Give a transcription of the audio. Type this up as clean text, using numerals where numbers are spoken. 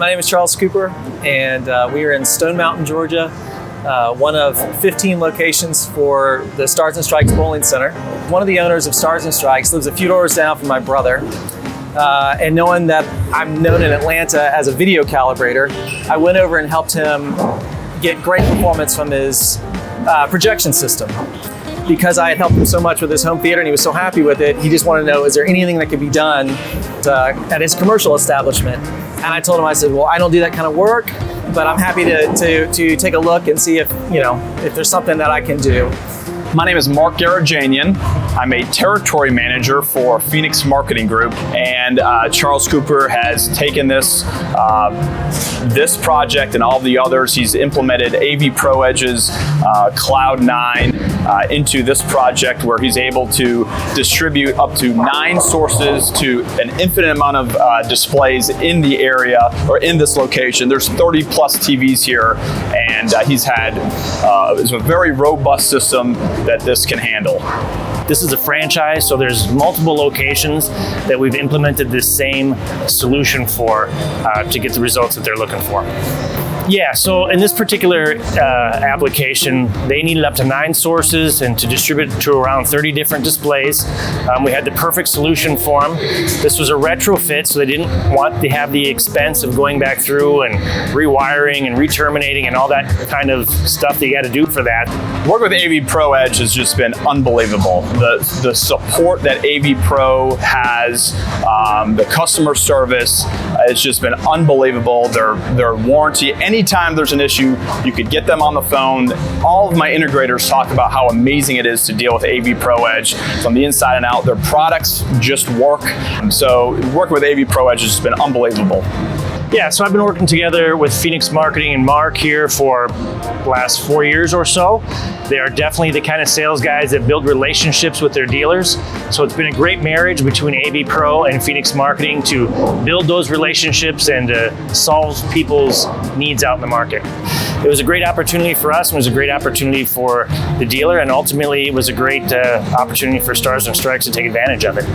My name is Charles Cooper, and we are in Stone Mountain, Georgia, one of 15 locations for the Stars and Strikes Bowling Center. One of the owners of Stars and Strikes lives a few doors down from my brother, and knowing that I'm known in Atlanta as a video calibrator, I went over and helped him get great performance from his projection system. Because I had helped him so much with his home theater and he was so happy with it, he just wanted to know, is there anything that could be done at his commercial establishment? And I told him, I said, well, I don't do that kind of work, but I'm happy to take a look and see if there's something that I can do. My name is Mark Garajanian. I'm a territory manager for Phoenix Marketing Group, and Charles Cooper has taken this project and all the others. He's implemented AV Pro Edge's Cloud9 into this project, where he's able to distribute up to 9 sources to an infinite amount of displays in the area or in this location. There's 30 plus TVs here, and he's had it's a very robust system that this can handle. This is a franchise, so there's multiple locations that we've implemented this same solution for to get the results that they're looking for. Yeah, so in this particular application, they needed up to 9 sources and to distribute to around 30 different displays. We had the perfect solution for them. This was a retrofit, so they didn't want to have the expense of going back through and rewiring and re-terminating and all that kind of stuff that you got to do for that. Working with AV Pro Edge has just been unbelievable. The support that AV Pro has, the customer service, it's just been unbelievable. Their warranty, anytime there's an issue, you could get them on the phone. All of my integrators talk about how amazing it is to deal with AV Pro Edge from the inside and out. Their products just work. So working with AV Pro Edge has just been unbelievable. Yeah, so I've been working together with Phoenix Marketing and Mark here for the last 4 years or so. They are definitely the kind of sales guys that build relationships with their dealers. So it's been a great marriage between AV Pro and Phoenix Marketing to build those relationships and solve people's needs out in the market. It was a great opportunity for us, and it was a great opportunity for the dealer, and ultimately it was a great opportunity for Stars and Strikes to take advantage of it.